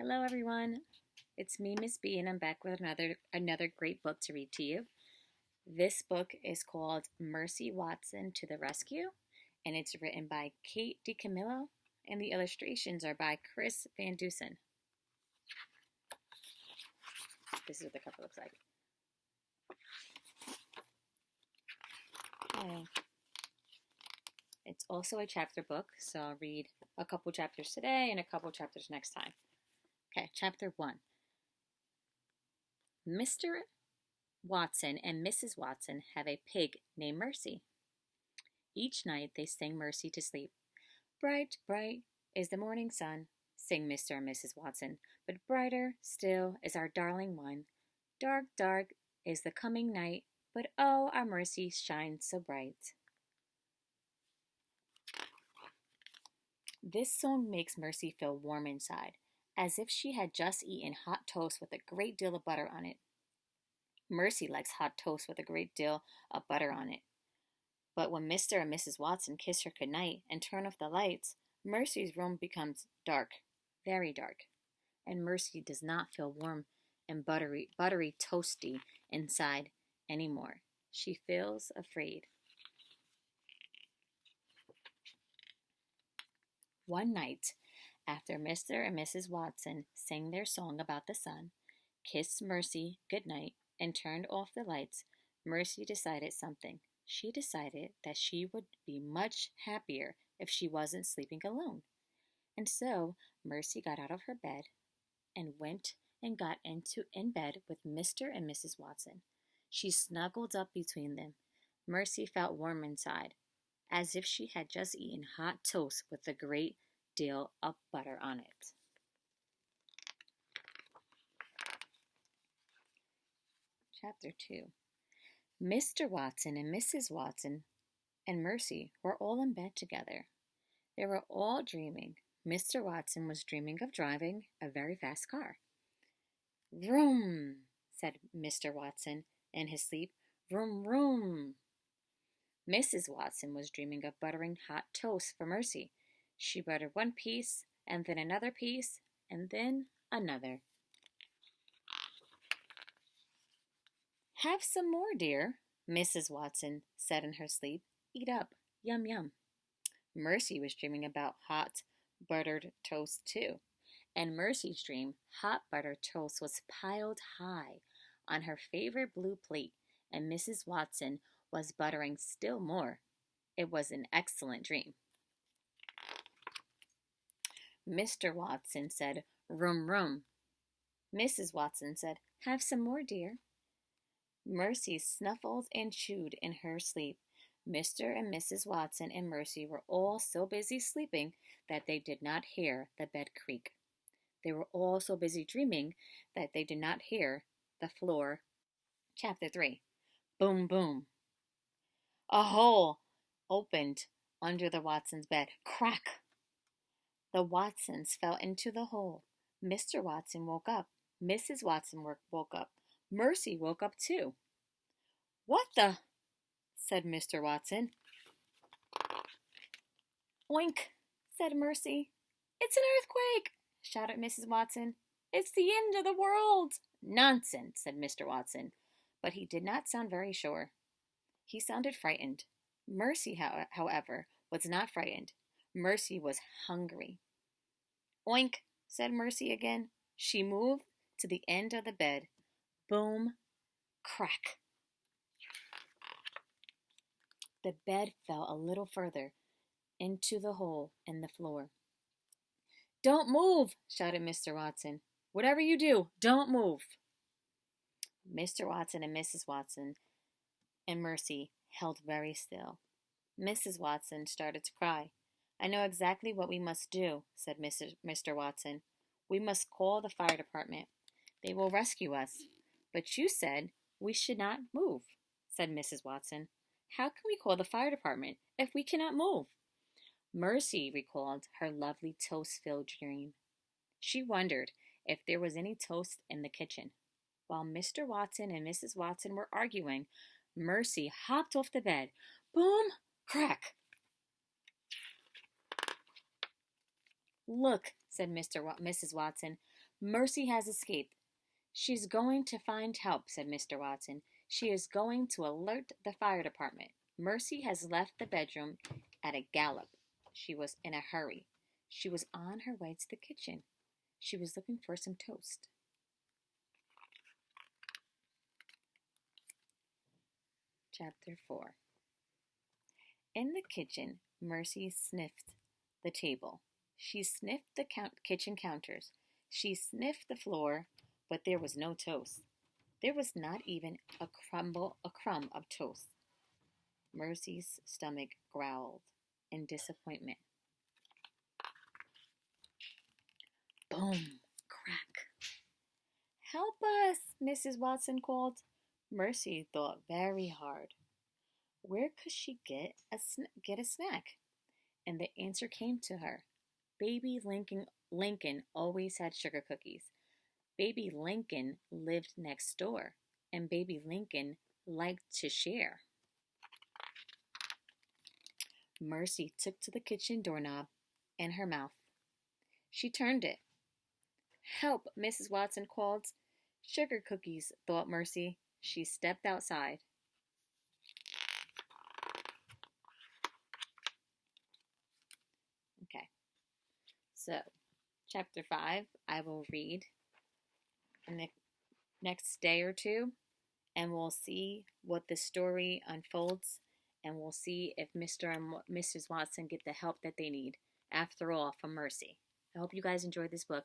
Hello everyone. It's me, Miss B, and I'm back with another great book to read to you. This book is called Mercy Watson to the Rescue, and it's written by Kate DiCamillo, and the illustrations are by Chris Van Dusen. This is what the cover looks like. Okay. It's also a chapter book, so I'll read a couple chapters today and a couple chapters next time. Okay, chapter 1. Mr. Watson and Mrs. Watson have a pig named Mercy. Each night they sing Mercy to sleep. Bright, bright is the morning sun, sing Mr. and Mrs. Watson, but brighter still is our darling one. Dark, dark is the coming night, but oh, our Mercy shines so bright. This song makes Mercy feel warm inside, as if she had just eaten hot toast with a great deal of butter on it. Mercy likes hot toast with a great deal of butter on it. But when Mr. and Mrs. Watson kiss her goodnight and turn off the lights, Mercy's room becomes dark, very dark, and Mercy does not feel warm and buttery toasty inside anymore. She feels afraid. One night, after Mr. and Mrs. Watson sang their song about the sun, kissed Mercy goodnight, and turned off the lights, Mercy decided something. She decided that she would be much happier if she wasn't sleeping alone. And so Mercy got out of her bed and went and got in bed with Mr. and Mrs. Watson. She snuggled up between them. Mercy felt warm inside, as if she had just eaten hot toast with a great deal of butter on it. Chapter 2. Mr. Watson and Mrs. Watson and Mercy were all in bed together. They were all dreaming. Mr. Watson was dreaming of driving a very fast car. Vroom, said Mr. Watson in his sleep. Vroom, vroom. Mrs. Watson was dreaming of buttering hot toast for Mercy. She buttered one piece, and then another piece, and then another. Have some more, dear, Mrs. Watson said in her sleep. Eat up. Yum, yum. Mercy was dreaming about hot buttered toast, too. And Mercy's dream, hot buttered toast, was piled high on her favorite blue plate, and Mrs. Watson was buttering still more. It was an excellent dream. Mr. Watson said, Room, room. Mrs. Watson said, Have some more, dear. Mercy snuffled and chewed in her sleep. Mr. and Mrs. Watson and Mercy were all so busy sleeping that they did not hear the bed creak. They were all so busy dreaming that they did not hear the floor. Chapter 3. Boom, boom. A hole opened under the Watsons' bed. Crack! The Watsons fell into the hole. Mr. Watson woke up. Mrs. Watson woke up. Mercy woke up too. What the? Said Mr. Watson. Oink, said Mercy. It's an earthquake, shouted Mrs. Watson. It's the end of the world. Nonsense, said Mr. Watson, but he did not sound very sure. He sounded frightened. Mercy, however, was not frightened. Mercy was hungry. Oink, said Mercy again. She moved to the end of the bed. Boom, crack. The bed fell a little further into the hole in the floor. Don't move, shouted Mr. Watson. Whatever you do, don't move. Mr. Watson and Mrs. Watson and Mercy held very still. Mrs. Watson started to cry. I know exactly what we must do, said Mr. Watson. We must call the fire department. They will rescue us. But you said we should not move, said Mrs. Watson. How can we call the fire department if we cannot move? Mercy recalled her lovely toast-filled dream. She wondered if there was any toast in the kitchen. While Mr. Watson and Mrs. Watson were arguing, Mercy hopped off the bed. Boom! Crack! Look, said Mrs. Watson. Mercy has escaped. She's going to find help, said Mr. Watson. She is going to alert the fire department. Mercy has left the bedroom at a gallop. She was in a hurry. She was on her way to the kitchen. She was looking for some toast. Chapter 4. In the kitchen, Mercy sniffed the table. She sniffed the kitchen counters. She sniffed the floor, but there was no toast. There was not even a crumb of toast. Mercy's stomach growled in disappointment. Boom! Crack! Help us, Mrs. Watson called. Mercy thought very hard. Where could she get a snack? And the answer came to her. Baby Lincoln always had sugar cookies. Baby Lincoln lived next door, and Baby Lincoln liked to share. Mercy took to the kitchen doorknob in her mouth. She turned it. Help, Mrs. Watson called. Sugar cookies, thought Mercy. She stepped outside. Okay, so chapter 5 I will read in the next day or two, and we'll see what the story unfolds, and we'll see if Mr. and Mrs. Watson get the help that they need, after all, from Mercy. I hope you guys enjoyed this book.